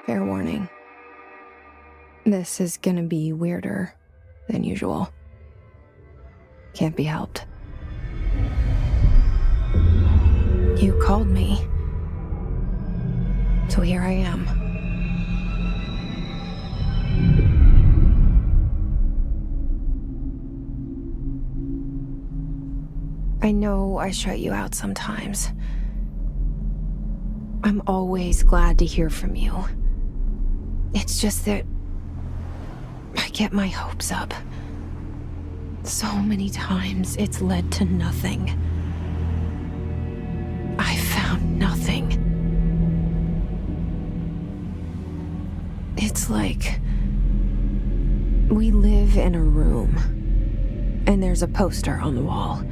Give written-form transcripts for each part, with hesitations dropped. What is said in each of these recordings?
Fair warning. This is gonna be weirder than usual. Can't be helped. You called me. So here I am. I know I shut you out sometimes. I'm always glad to hear from you. It's just that I get my hopes up. So many times it's led to nothing. I found nothing. It's like we live in a room and there's a poster on the wall.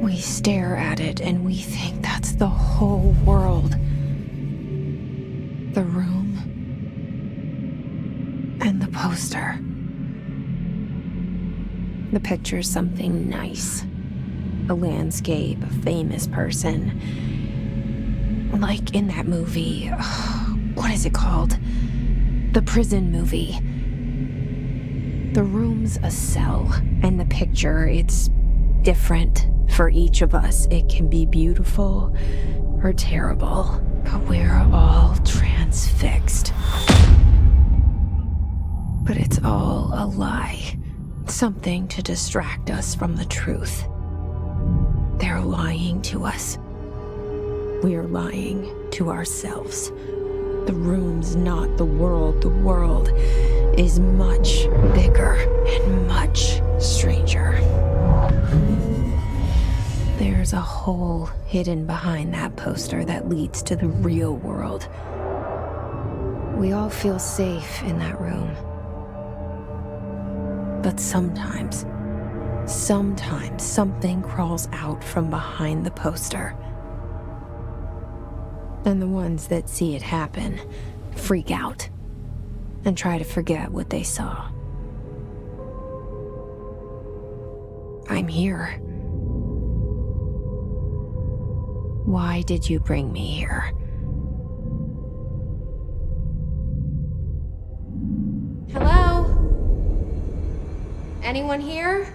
We stare at it and we think that's the whole world. The room and the poster. The picture's something nice. A landscape, a famous person. Like in that movie, what is it called? The prison movie. The room's a cell, and the picture, it's different for each of us. It can be beautiful or terrible, but we're all transfixed. But it's all a lie. Something to distract us from the truth. They're lying to us. We're lying to ourselves. The room's not the world. The world is much bigger and much stranger. There's a hole hidden behind that poster that leads to the real world. We all feel safe in that room. But sometimes something crawls out from behind the poster. And the ones that see it happen freak out and try to forget what they saw. I'm here. Why did you bring me here? Hello? Anyone here?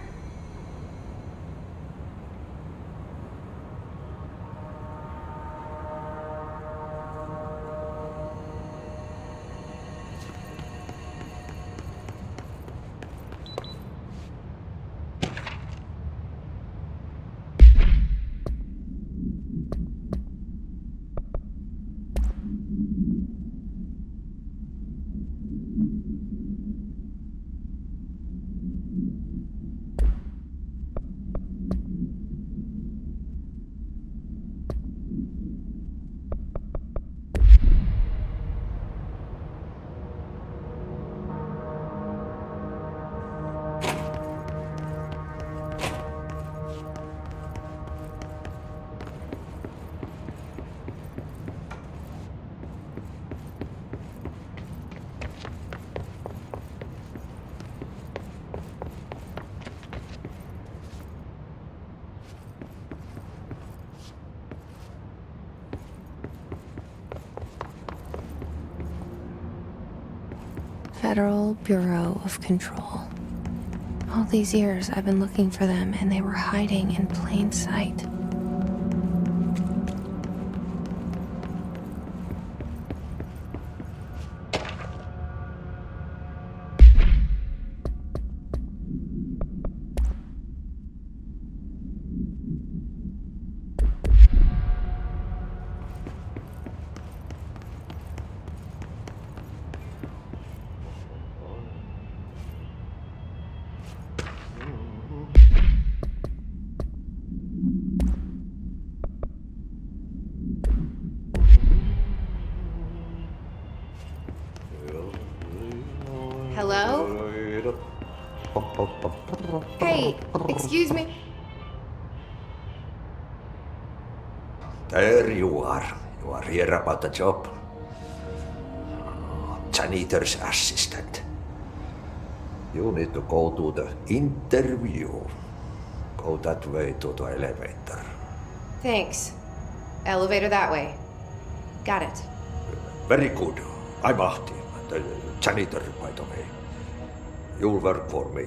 Federal Bureau of Control. All these years I've been looking for them and they were hiding in plain sight. Hello? Hey, excuse me. There you are. You are here about the job. janitor's assistant. You need to go to the interview. Go that way to the elevator. Thanks. Elevator that way. Got it. Very good. I'm Ahti, the janitor, by the way. You'll work for me.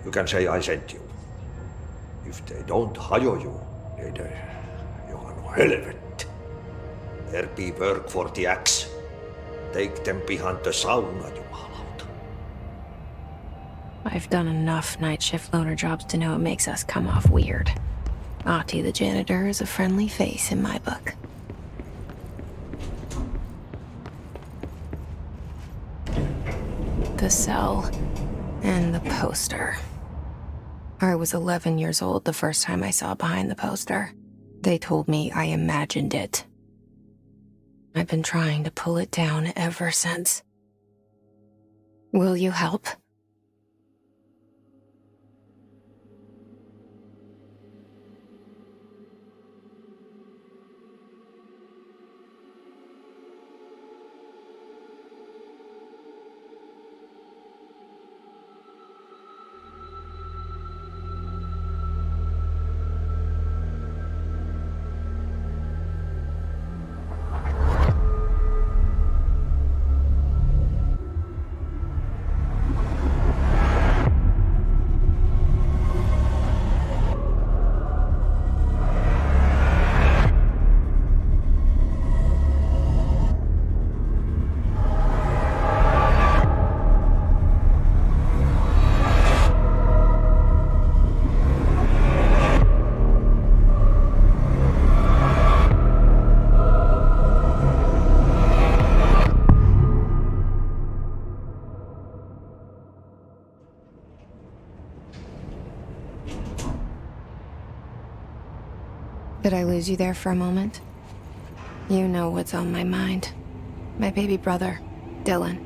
You can say I sent you. If they don't hire you, you are no helvet. There be work for the axe. Take them behind the sauna, jumalauta. I've done enough night shift loner jobs to know it makes us come off weird. Ahti the janitor is a friendly face in my book. The cell and the poster. I was 11 years old the first time I saw behind the poster. They told me I imagined it. I've been trying to pull it down ever since. Will you help? Did I lose you there for a moment? You know what's on my mind. My baby brother, Dylan.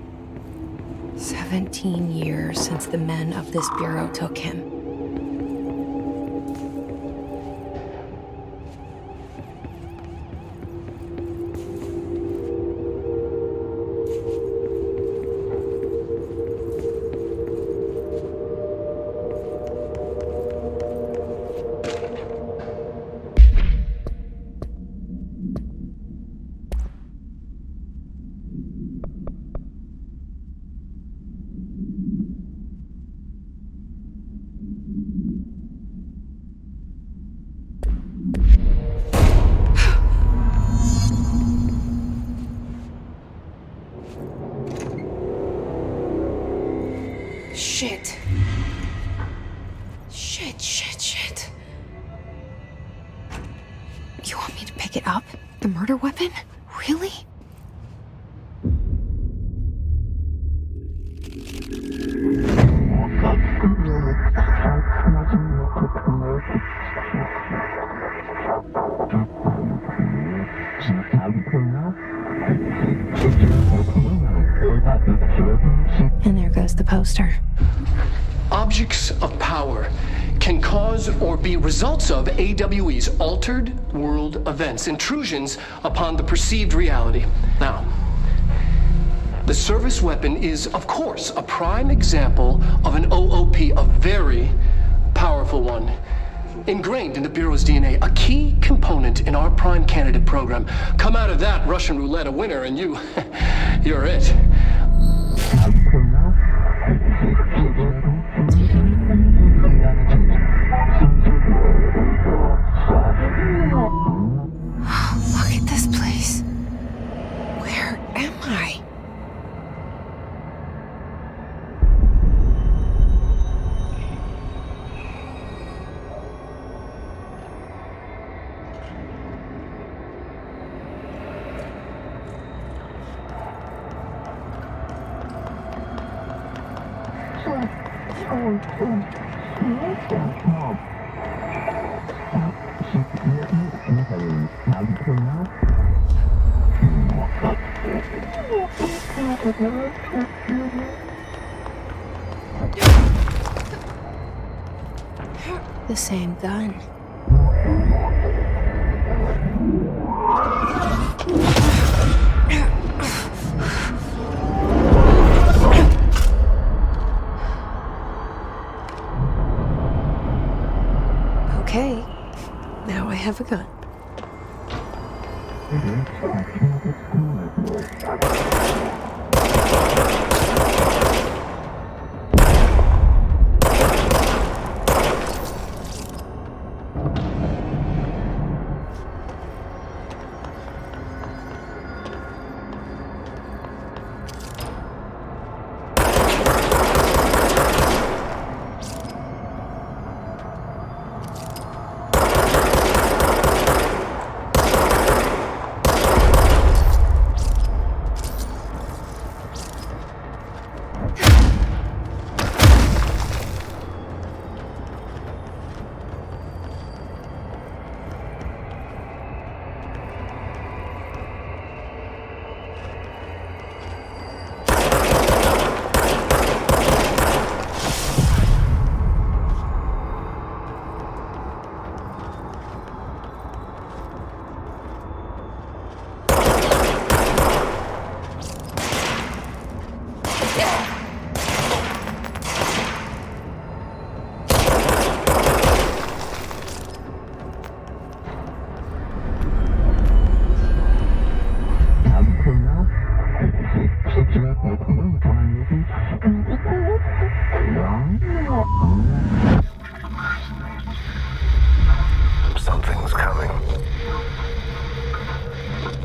17 years since the men of this bureau took him. Shit. Shit. You want me to pick it up? The murder weapon? Really? And there goes the poster. Objects of power can cause or be results of AWE's altered world events, intrusions upon the perceived reality. Now, the service weapon is, of course, a prime example of an OOP, a very powerful one. Ingrained in the Bureau's DNA, a key component in our prime candidate program. Come out of that Russian roulette a winner and you're it. Look at this place. Where am I? The same gun. have a gun. Something's coming.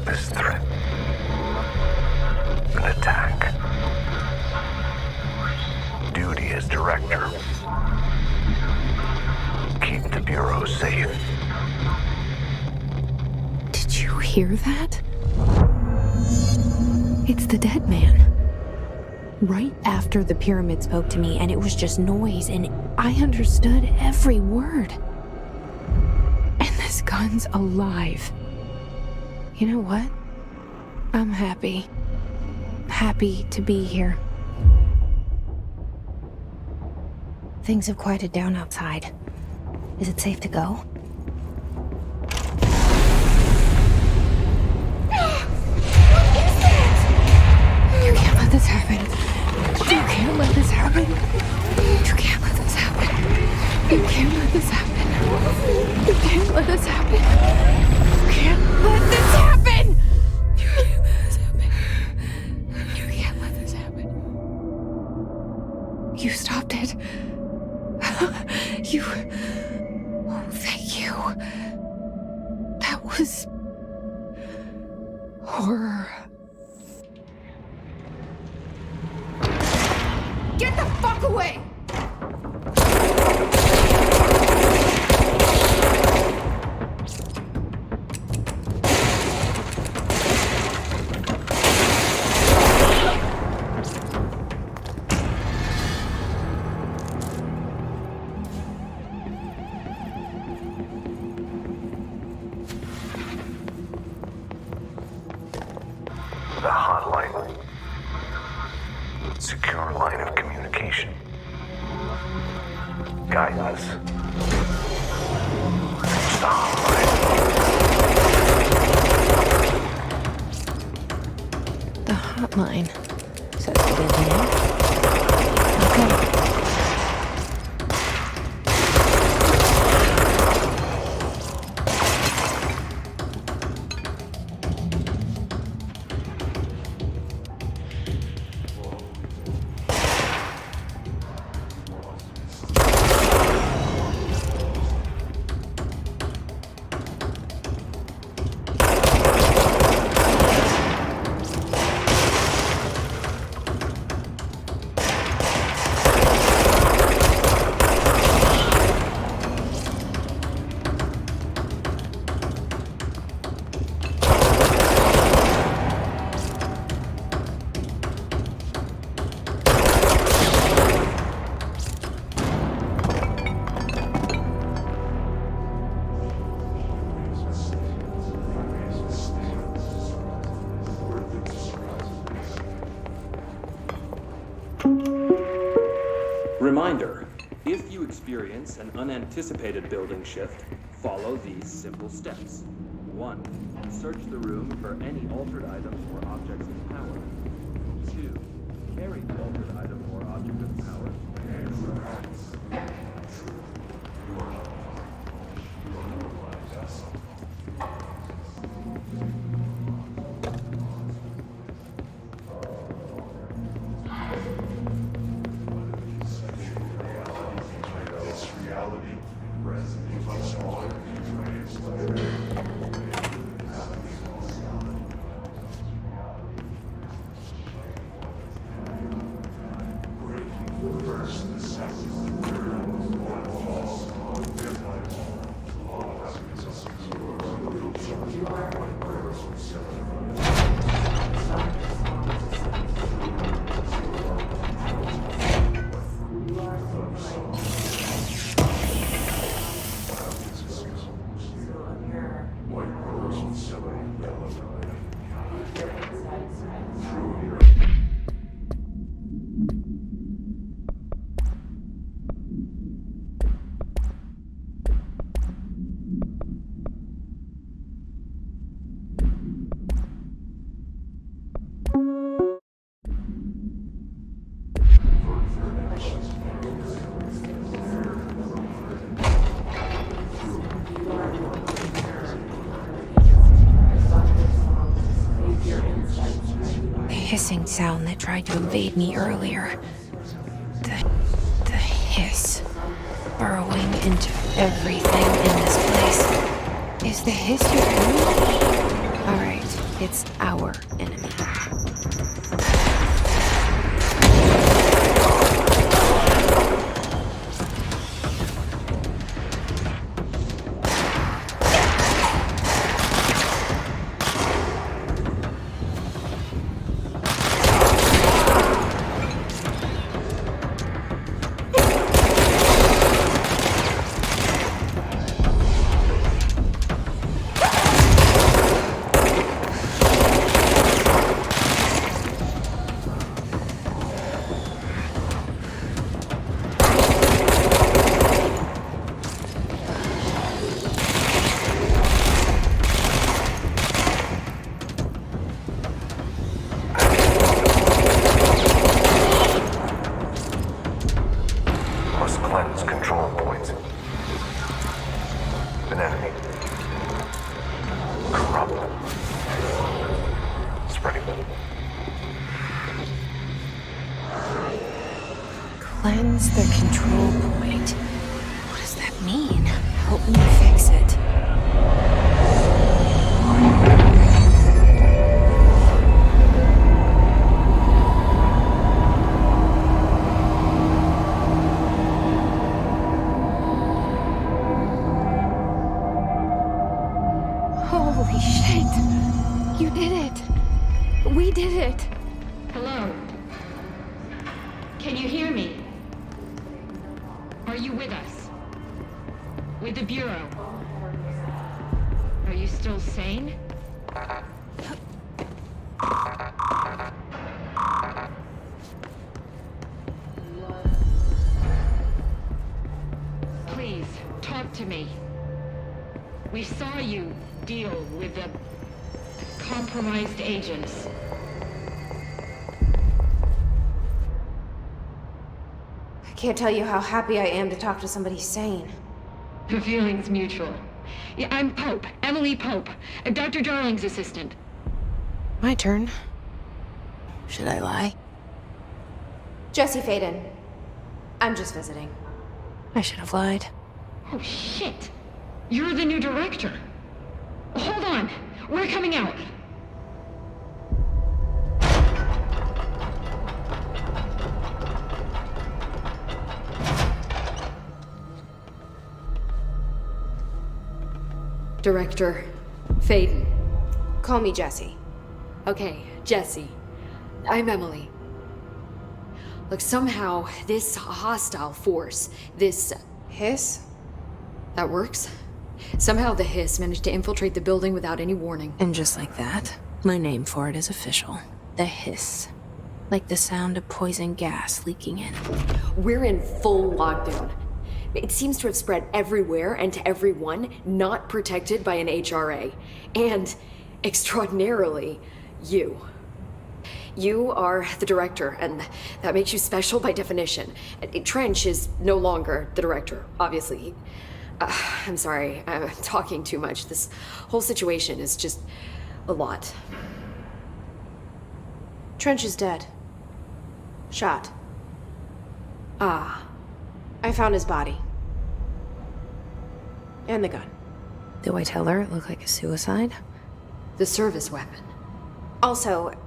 This threat. An attack. Duty as director. Keep the Bureau safe. Did you hear that? It's the dead man. Right after the pyramid spoke to me, and it was just noise, and I understood every word. And this gun's alive. You know what? I'm happy. Happy to be here. Things have quieted down outside. Is it safe to go? You can't let this happen. You can't let this happen. You can't let this happen. You can't let this happen. You can't let this happen. You can't let this happen. You can't let this happen. You can't let this happen. You stopped it. You... Oh, thank you. That was... horror. Get the fuck away! The hotline. Secure line of communication. Guidance. Reach the hotline. The hotline. So it's the dead man. Okay. Reminder, if you experience an unanticipated building shift, follow these simple steps. 1. Search the room for any altered items or objects of power. 2. Carry the altered item or object of power. 3. hissing sound that tried to invade me earlier. The hiss burrowing into everything in this place. Is the hiss your enemy? Alright, it's our enemy. Cleanse the control point. What does that mean? Help me fix it. Holy shit! You did it! We did it! Hello? Can you hear me? Are you with us? With the Bureau? Are you still sane? Please, talk to me. We saw you deal with the compromised agents. I can't tell you how happy I am to talk to somebody sane. The feeling's mutual. Yeah, I'm Pope, Emily Pope, Dr. Darling's assistant. My turn. Should I lie? Jesse Faden. I'm just visiting. I should have lied. Oh, shit. You're the new director. Hold on. We're coming out. Director Faden. Call me Jesse. Okay, Jesse. I'm Emily. Look, somehow this hostile force, this... Hiss? That works? Somehow the hiss managed to infiltrate the building without any warning. And just like that, my name for it is official. The hiss. Like the sound of poison gas leaking in. We're in full lockdown. It seems to have spread everywhere and to everyone not protected by an HRA. And, extraordinarily, you. You are the director, and that makes you special by definition. Trench is no longer the director, obviously. I'm sorry, I'm talking too much. This whole situation is just a lot. Trench is dead. Shot. Ah. I found his body. And the gun. Do I tell her it looked like a suicide? The service weapon. Also,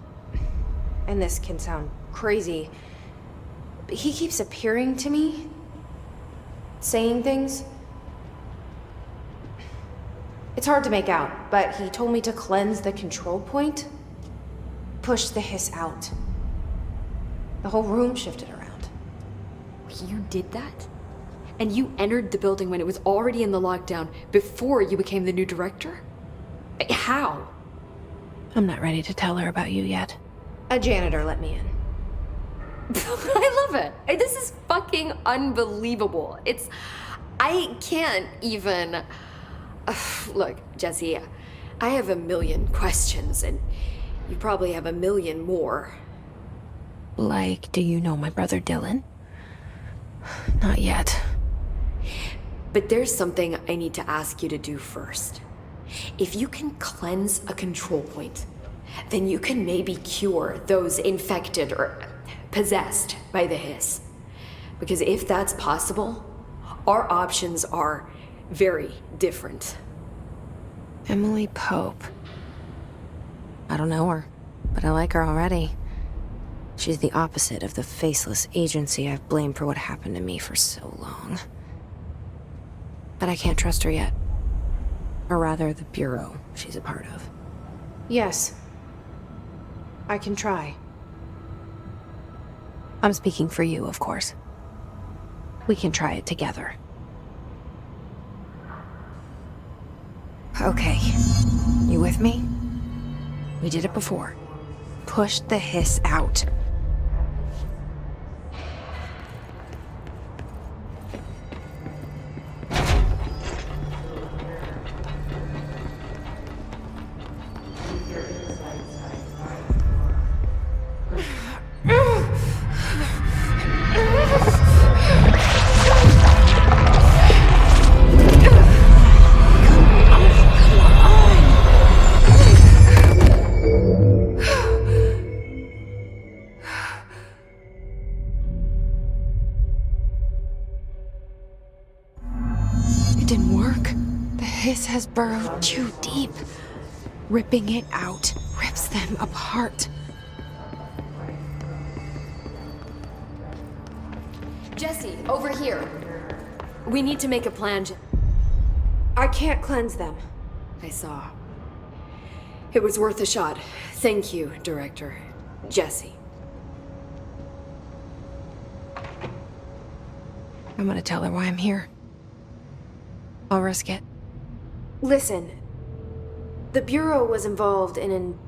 and this can sound crazy, but he keeps appearing to me, saying things. It's hard to make out, but he told me to cleanse the control point, push the hiss out. The whole room shifted around. You did that? And you entered the building when it was already in the lockdown before you became the new director? How? I'm not ready to tell her about you yet. A janitor let me in. I love it. This is fucking unbelievable. I can't even... Look, Jesse, I have a million questions, and you probably have a million more. Like, do you know my brother Dylan? Not yet. But there's something I need to ask you to do first. If you can cleanse a control point, then you can maybe cure those infected or possessed by the hiss. Because if that's possible, our options are very different. Emily Pope. I don't know her, but I like her already. She's the opposite of the faceless agency I've blamed for what happened to me for so long. But I can't trust her yet. Or rather, the bureau she's a part of. Yes. I can try. I'm speaking for you, of course. We can try it together. Okay. You with me? We did it before. Push the hiss out. Has burrowed too deep. Ripping it out rips them apart. Jesse, over here. We need to make a plan. I can't cleanse them. I saw. It was worth a shot. Thank you, Director. Jesse. I'm gonna tell her why I'm here. I'll risk it. Listen, the Bureau was involved in an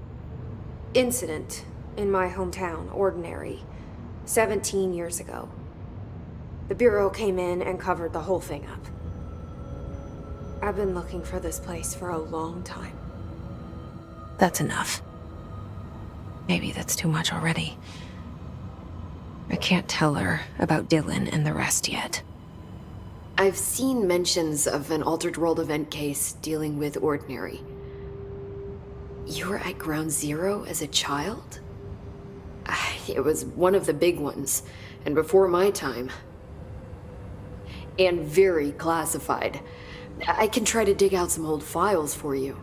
incident in my hometown, Ordinary, 17 years ago. The Bureau came in and covered the whole thing up. I've been looking for this place for a long time. That's enough. Maybe that's too much already. I can't tell her about Dylan and the rest yet. I've seen mentions of an Altered World event case dealing with Ordinary. You were at Ground Zero as a child? It was one of the big ones, and before my time. And very classified. I can try to dig out some old files for you.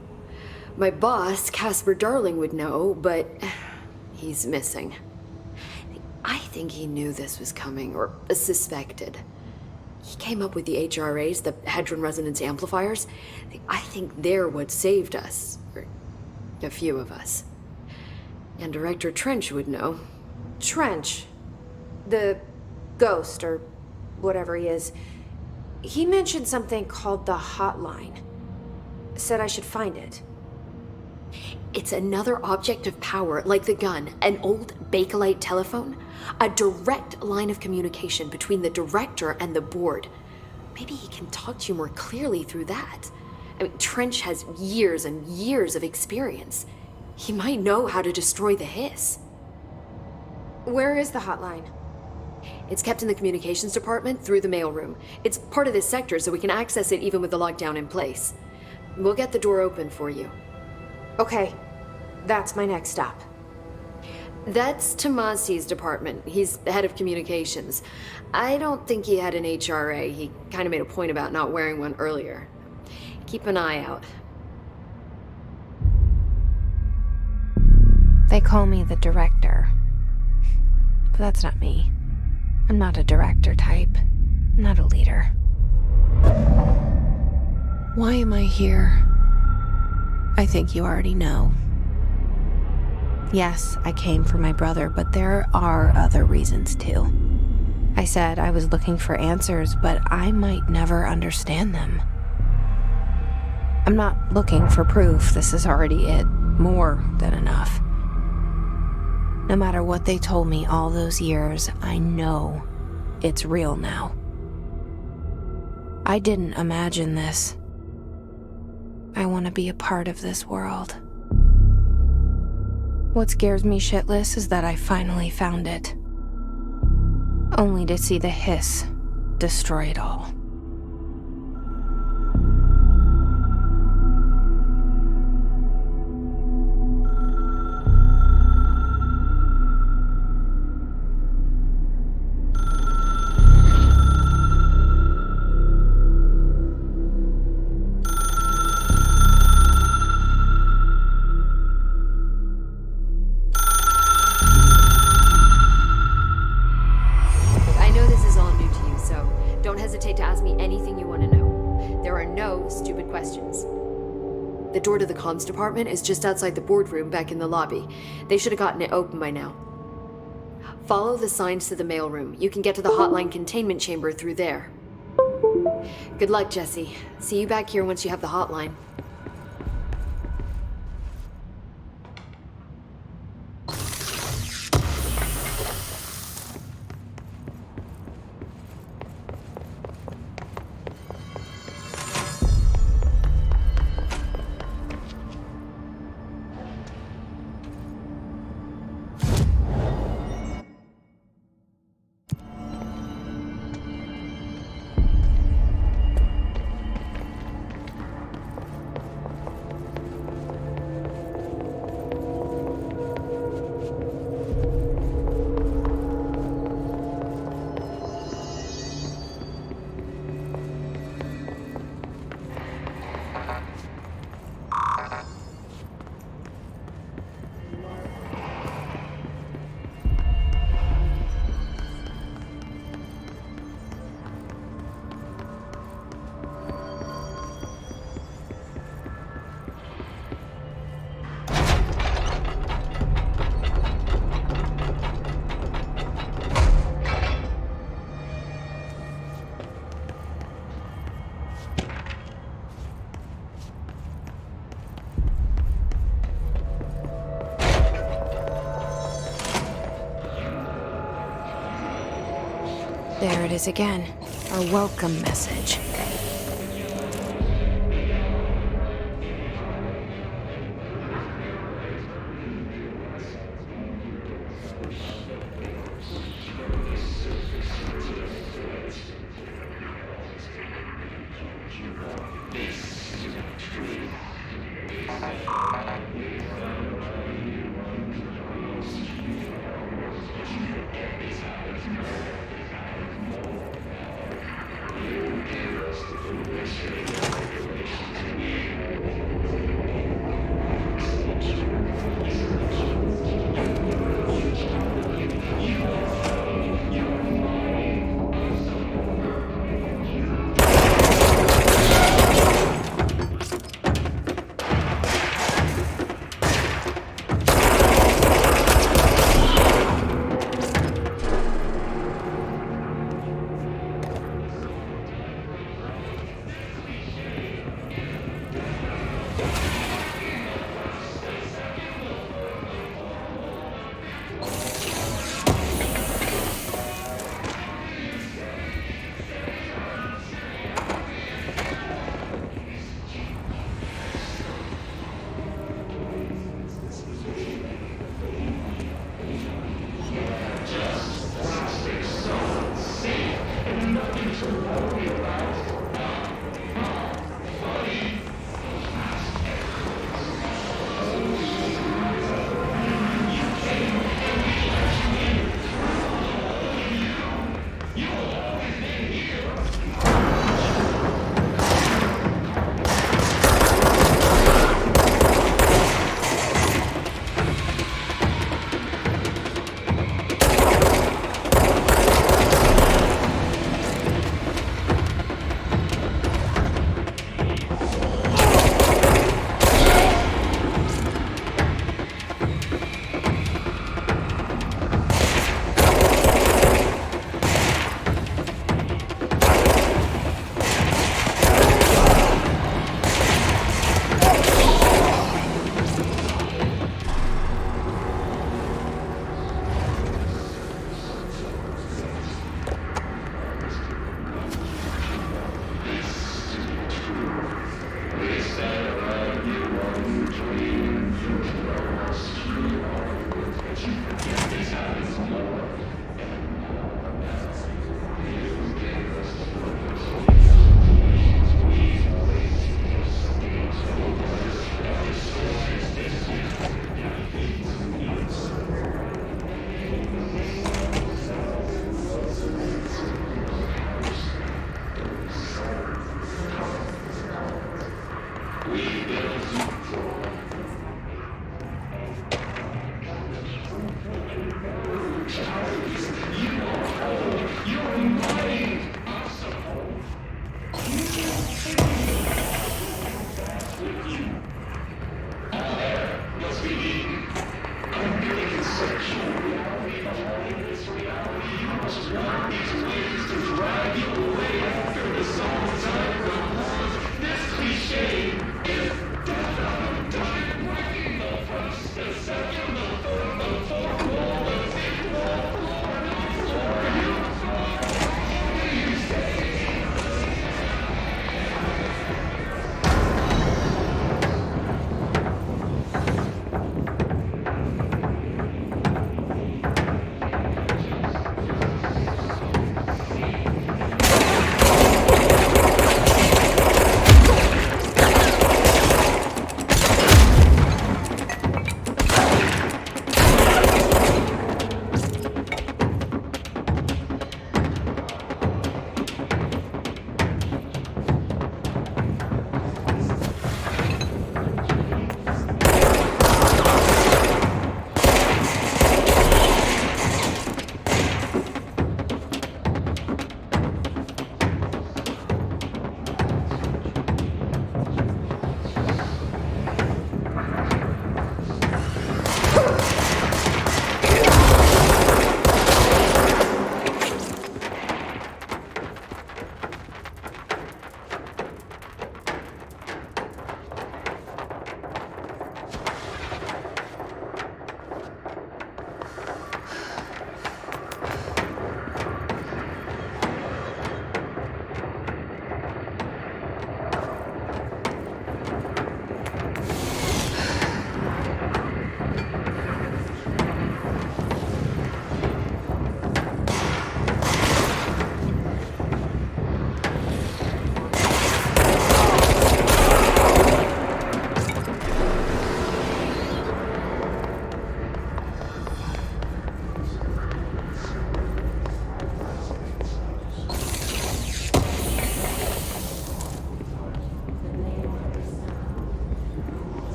My boss, Casper Darling, would know, but he's missing. I think he knew this was coming, or suspected. He came up with the HRAs, the Hadron Resonance Amplifiers. I think they're what saved us. Or a few of us. And Director Trench would know. Trench? The ghost, or whatever he is. He mentioned something called the Hotline. Said I should find it. It's another object of power, like the gun, an old Bakelite telephone. A direct line of communication between the director and the board. Maybe he can talk to you more clearly through that. I mean, Trench has years and years of experience. He might know how to destroy the hiss. Where is the hotline? It's kept in the communications department through the mailroom. It's part of this sector, so we can access it even with the lockdown in place. We'll get the door open for you. Okay, that's my next stop. That's Tomasi's department. He's the head of communications. I don't think he had an HRA. He kind of made a point about not wearing one earlier. Keep an eye out. They call me the director. But that's not me. I'm not a director type. I'm not a leader. Why am I here? I think you already know. Yes, I came for my brother, but there are other reasons too. I said I was looking for answers, but I might never understand them. I'm not looking for proof. This is already it. More than enough. No matter what they told me all those years, I know it's real now. I didn't imagine this. I want to be a part of this world. What scares me shitless is that I finally found it. Only to see the hiss destroy it all. hesitate to ask me anything you want to know. There are no stupid questions. The door to the comms department is just outside the boardroom back in the lobby. They should have gotten it open by now. Follow the signs to the mailroom. You can get to the hotline containment chamber through there. Good luck, Jesse. See you back here once you have the hotline. There it is again. Our welcome message.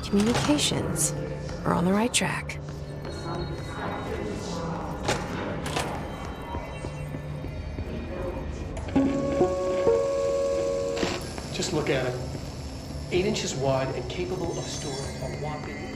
Communications. We're on the right track. Just look at it. 8 inches wide and capable of storing a whopping 8.